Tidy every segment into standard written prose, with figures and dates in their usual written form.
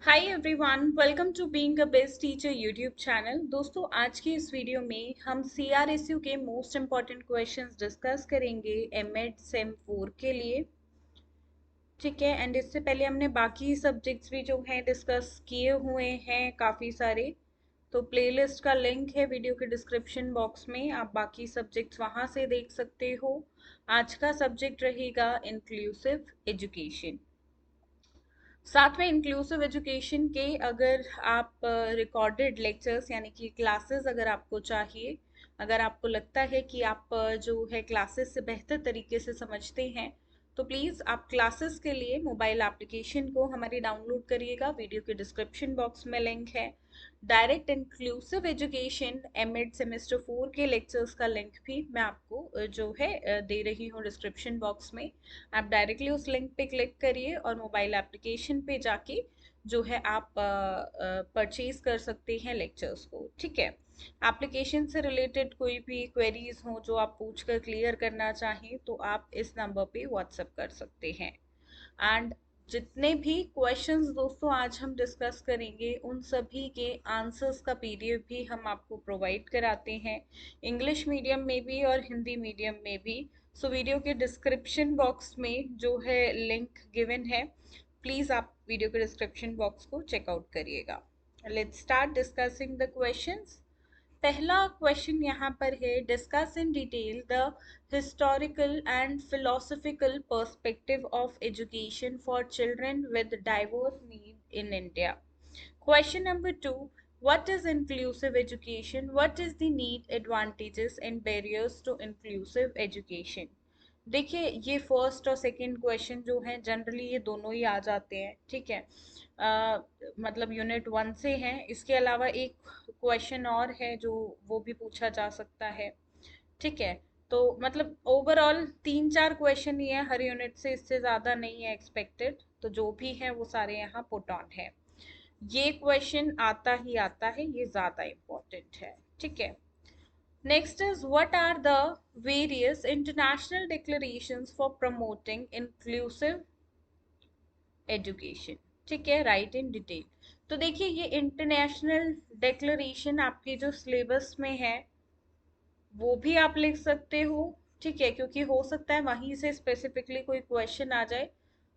Hi everyone, welcome to being a best teacher YouTube channel. दोस्तों, आज की इस वीडियो में हम सीआरएसयू के मोस्ट इम्पॉर्टेंट क्वेश्चंस डिस्कस करेंगे एमएड सेम 4 के लिए। ठीक है, एंड इससे पहले हमने बाकी सब्जेक्ट्स भी जो हैं डिस्कस किए हुए हैं काफ़ी सारे। तो प्लेलिस्ट का लिंक है वीडियो के डिस्क्रिप्शन बॉक्स में, आप बाकी सब्जेक्ट्स वहाँ से देख सकते हो। आज का सब्जेक्ट रहेगा इंक्लूसिव एजुकेशन। साथ में इंक्लूसिव एजुकेशन के अगर आप रिकॉर्डेड लेक्चर्स यानी कि क्लासेस अगर आपको चाहिए, अगर आपको लगता है कि आप जो है क्लासेस से बेहतर तरीके से समझते हैं, तो प्लीज़ आप क्लासेस के लिए मोबाइल एप्लीकेशन को हमारी डाउनलोड करिएगा। वीडियो के डिस्क्रिप्शन बॉक्स में लिंक है। Direct inclusive education MEd semester 4 के लेक्चर्स का लिंक भी मैं आपको जो है दे रही हूँ डिस्क्रिप्शन बॉक्स में। आप डायरेक्टली उस लिंक पे क्लिक करिए और मोबाइल एप्लीकेशन पे जाके जो है आप परचेज कर सकते हैं लेक्चर्स को। ठीक है, एप्लीकेशन से रिलेटेड कोई भी क्वेरीज हो जो आप पूछ कर क्लियर करना चाहें तो आप इस नंबर पे व्हाट्सएप कर सकते हैं। एंड जितने भी क्वेश्चंस दोस्तों आज हम डिस्कस करेंगे उन सभी के आंसर्स का पीडीएफ भी हम आपको प्रोवाइड कराते हैं, इंग्लिश मीडियम में भी और हिंदी मीडियम में भी। सो वीडियो के डिस्क्रिप्शन बॉक्स में जो है लिंक गिवन है, प्लीज़ आप वीडियो के डिस्क्रिप्शन बॉक्स को चेकआउट करिएगा। Let's start discussing the questions. पहला क्वेश्चन यहाँ पर है, discuss in detail the historical and philosophical perspective of education for children with diverse need in India. Question number 2. What is inclusive education? What is the need, advantages and barriers to inclusive education? देखिए, ये first और second question जो है generally ये दोनों ही आ जाते हैं। ठीक है, मतलब यूनिट 1 से हैं। इसके अलावा एक क्वेश्चन और है जो वो भी पूछा जा सकता है। ठीक है, तो मतलब ओवरऑल 3-4 क्वेश्चन ही है हर यूनिट से, इससे ज़्यादा नहीं है एक्सपेक्टेड। तो जो भी है वो सारे यहाँ पुट ऑन है। ये क्वेश्चन आता ही आता है, ये ज़्यादा इम्पोर्टेंट है। ठीक है, next is, what are the various international declarations for promoting inclusive education? ठीक है, राइट इन डिटेल। तो देखिए, ये इंटरनेशनल डिक्लेरेशन आपके जो सिलेबस में है वो भी आप लिख सकते हो। ठीक है, क्योंकि हो सकता है वहीं से स्पेसिफिकली कोई क्वेश्चन आ जाए,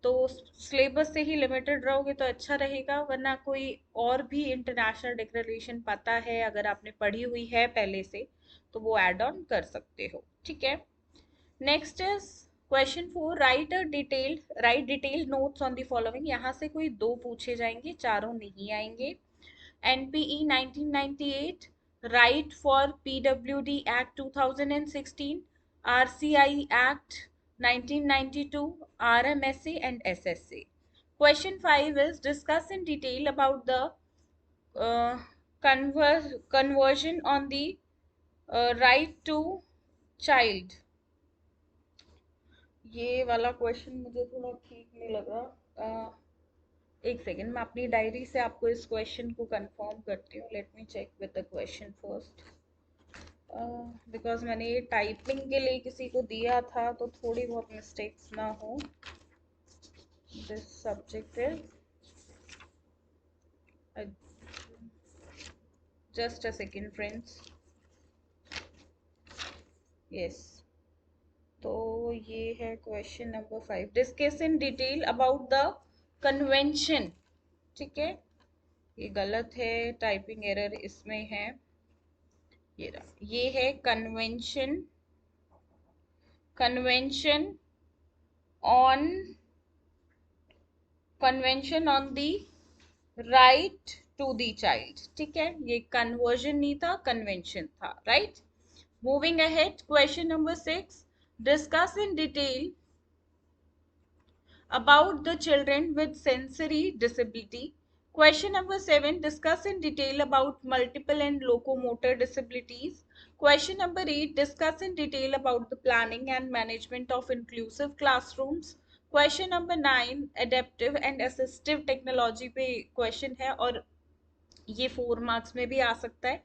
तो सिलेबस से ही लिमिटेड रहोगे तो अच्छा रहेगा। वरना कोई और भी इंटरनेशनल डिक्लेरेशन पता है, अगर आपने पढ़ी हुई है पहले से, तो वो ऐड ऑन कर सकते हो। ठीक है, next is question 4, right detailed notes on the following. यहाँ से कोई दो पूछे जाएंगे, चारों नहीं आएंगे। NPE 1998, right for PWD act 2016, RCI act 1992, RMSA and SSA. Question 5 is, discuss in detail about the conversion on the right to child। ये वाला क्वेश्चन मुझे थोड़ा ठीक नहीं लग रहा। एक सेकेंड, मैं अपनी डायरी से आपको इस क्वेश्चन को कंफर्म करती हूँ। Let me check with the question first, because मैंने ये टाइपिंग के लिए किसी को दिया था, तो थोड़ी बहुत मिस्टेक्स ना हो। This subject is, just a second friends. Yes, तो ये है question number 5, discuss in detail about the convention. ठीक है, ये गलत है, टाइपिंग एरर इसमें है। ये रहा, ये है convention, convention on, convention on the right to the child. ठीक है, ये कन्वर्जन नहीं था, कन्वेंशन था। Right, moving ahead, question number 6, discuss in detail about the children with sensory disability. Question number 7, discuss in detail about multiple and locomotor disabilities. Question number 8, discuss in detail about the planning and management of inclusive classrooms. Question number 9, adaptive and assistive technology पे question है, और ये 4 marks में भी आ सकता है,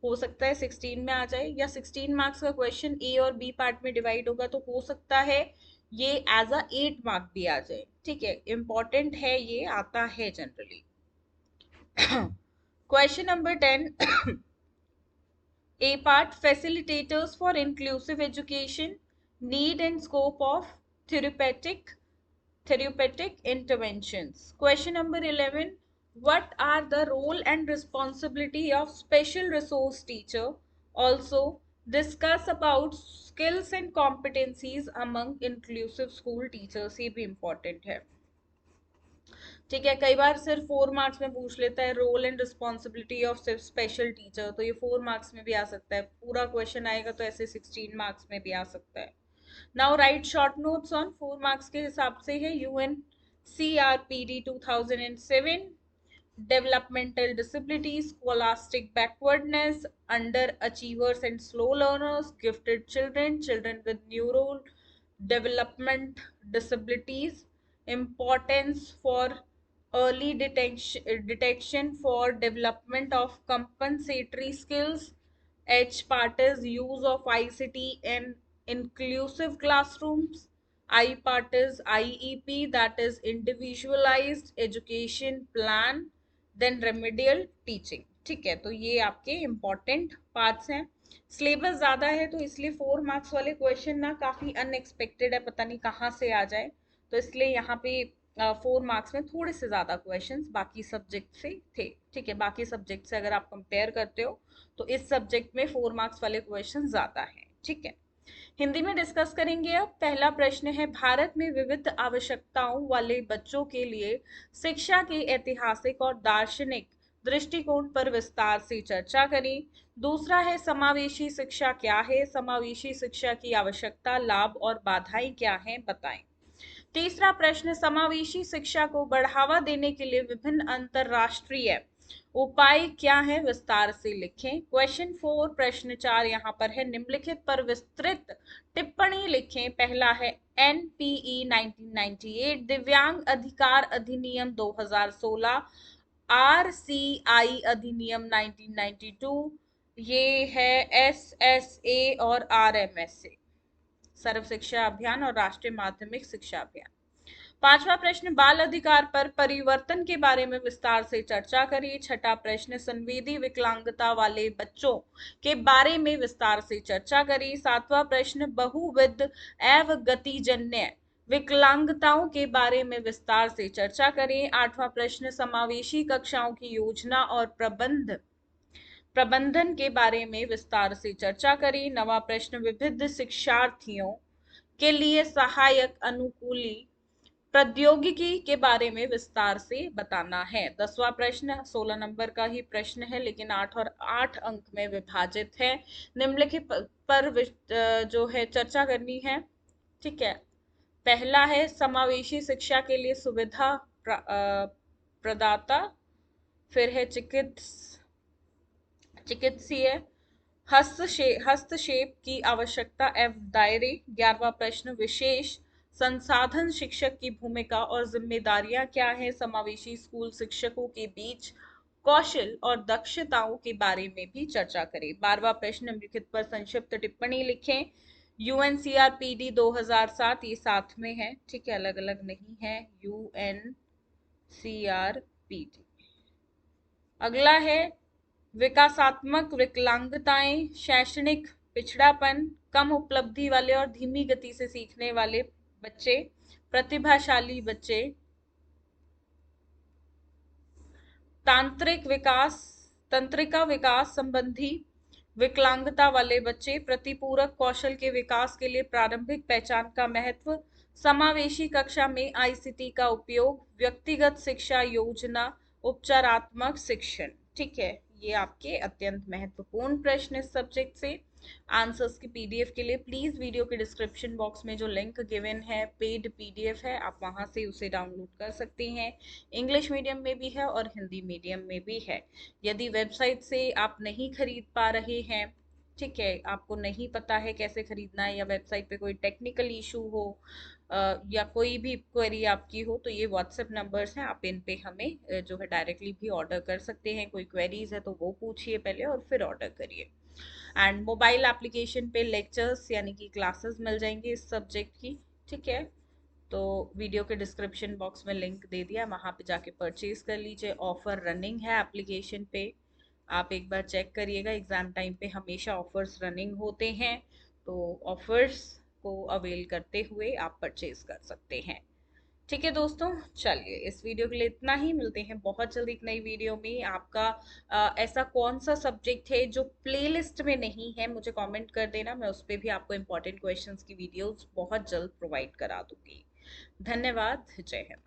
हो सकता है 16 में आ जाए, या 16 मार्क्स का क्वेश्चन ए और बी पार्ट में डिवाइड होगा तो हो सकता है ये एज अ 8 मार्क भी आ जाए। ठीक है, इम्पॉर्टेंट है, ये आता है generally. Question number 10, A part, facilitators for inclusive education, need and scope of therapeutic interventions. Question number 11, what are the role and responsibility of special resource teacher? Also discuss about skills and competencies among inclusive school teachers. ये भी important है. ठीक है, कई बार सिर्फ 4 marks में पूछ लेता है रोल एंड रिस्पॉन्सिबिलिटी ऑफ सिर्फ स्पेशल टीचर, तो ये 4 मार्क्स में भी आ सकता है. पूरा क्वेश्चन आएगा तो ऐसे 16 मार्क्स में भी आ सकता है. Now right short notes on 4 marks के हिसाब से है. UNCRPD 2007, developmental disabilities, scholastic backwardness, underachievers and slow learners, gifted children, children with neural development disabilities, importance for early detection for development of compensatory skills. H part is use of ICT in inclusive classrooms. I part is IEP, that is individualized education plan, then remedial teaching. ठीक है, तो ये आपके important parts हैं. Syllabus ज्यादा है तो इसलिए 4 मार्क्स वाले क्वेश्चन ना काफी अनएक्सपेक्टेड है, पता नहीं कहाँ से आ जाए, तो इसलिए यहाँ पे 4 मार्क्स में थोड़े से ज्यादा क्वेश्चंस बाकी सब्जेक्ट से थे. ठीक है, बाकी सब्जेक्ट से अगर आप कंपेयर करते हो तो इस सब्जेक्ट में 4 मार्क्स वाले क्वेश्चन ज्यादा हैं. ठीक है, हिंदी में डिस्कस करेंगे. अब पहला प्रश्न है, भारत में विविध आवश्यकताओं वाले बच्चों के लिए शिक्षा के ऐतिहासिक और दार्शनिक दृष्टिकोण पर विस्तार से चर्चा करें. दूसरा है, समावेशी शिक्षा क्या है, समावेशी शिक्षा की आवश्यकता, लाभ और बाधाएं क्या हैं, बताएं. तीसरा प्रश्न, समावेशी शिक्षा को बढ़ावा देने के लिए विभिन्न अंतरराष्ट्रीय उपाय क्या है, विस्तार से लिखें. क्वेश्चन 4, प्रश्न 4 यहाँ पर है, निम्नलिखित पर विस्तृत टिप्पणी लिखें. पहला है NPE 1998, दिव्यांग अधिकार अधिनियम 2016, RCI अधिनियम 1992, ये है SSA और RMSA, सर्व शिक्षा अभियान और राष्ट्रीय माध्यमिक शिक्षा अभियान. पांचवा प्रश्न, बाल अधिकार पर परिवर्तन के बारे में विस्तार से चर्चा करिए. छठा प्रश्न, संवेदी विकलांगता वाले बच्चों के बारे में विस्तार से चर्चा करिए. सातवां प्रश्न, बहुविध एवं गतिजन्य विकलांगताओं के बारे में विस्तार से चर्चा करें. आठवां प्रश्न, समावेशी कक्षाओं की योजना और प्रबंधन के बारे में विस्तार से चर्चा करें. नवा प्रश्न, विविध शिक्षार्थियों के लिए सहायक अनुकूली प्रौद्योगिकी के बारे में विस्तार से बताना है. 10वां प्रश्न 16 नंबर का ही प्रश्न है, लेकिन 8 अंक में विभाजित है. निम्नलिखित पर जो है चर्चा करनी है. ठीक है, पहला है, समावेशी शिक्षा के लिए सुविधा प्रदाता. फिर है चिकित्सीय हस्तक्षेप की आवश्यकता एवं दायरे. 11वां प्रश्न, विशेष संसाधन शिक्षक की भूमिका और जिम्मेदारियां क्या है, समावेशी स्कूल शिक्षकों के बीच कौशल और दक्षताओं के बारे में भी चर्चा करें. 12वां प्रश्न, निम्नलिखित पर संक्षिप्त टिप्पणी लिखें. UNCRPD 2007, ये साथ में है. ठीक है, अलग अलग नहीं है. UNCRPD. अगला है, विकासात्मक विकलांगताएं, शैक्षणिक पिछड़ापन, कम उपलब्धि वाले और धीमी गति से सीखने वाले बच्चे, प्रतिभाशाली बच्चे, तंत्रिका विकास संबंधी विकलांगता वाले बच्चे, प्रतिपूरक कौशल के विकास के लिए प्रारंभिक पहचान का महत्व, समावेशी कक्षा में ICT का उपयोग, व्यक्तिगत शिक्षा योजना, उपचारात्मक शिक्षण. ठीक है, ये आपके अत्यंत महत्वपूर्ण प्रश्न इस सब्जेक्ट से. आंसर्स की PDF के लिए प्लीज वीडियो के डिस्क्रिप्शन बॉक्स में जो लिंक गिवन है, पेड PDF है, आप वहां से उसे डाउनलोड कर सकते हैं. इंग्लिश मीडियम में भी है और हिंदी मीडियम में भी है. यदि वेबसाइट से आप नहीं खरीद पा रहे हैं, ठीक है, आपको नहीं पता है कैसे खरीदना है, या वेबसाइट पे कोई टेक्निकल इशू हो या कोई भी क्वेरी आपकी हो, तो ये व्हाट्सएप नंबर्स हैं, आप इन पे हमें जो है डायरेक्टली भी ऑर्डर कर सकते हैं. कोई क्वेरीज है तो वो पूछिए पहले और फिर ऑर्डर करिए. एंड मोबाइल एप्लीकेशन पे लेक्चर्स यानी कि क्लासेस मिल जाएंगे इस सब्जेक्ट की. ठीक है, तो वीडियो के डिस्क्रिप्शन बॉक्स में लिंक दे दिया, वहाँ पे जाके परचेज कर लीजिए। ऑफर रनिंग है एप्लीकेशन पे, आप एक बार चेक करिएगा। एग्ज़ाम टाइम पे हमेशा ऑफर्स रनिंग होते हैं, तो ऑफर्स को अवेल करते हुए आप परचेज कर सकते हैं। ठीक है दोस्तों, चलिए इस वीडियो के लिए इतना ही। मिलते हैं बहुत जल्दी एक नई वीडियो में। आपका ऐसा कौन सा सब्जेक्ट है जो प्लेलिस्ट में नहीं है, मुझे कमेंट कर देना, मैं उस पर भी आपको इंपॉर्टेंट क्वेश्चंस की वीडियोस बहुत जल्द प्रोवाइड करा दूंगी। धन्यवाद, जय हिंद।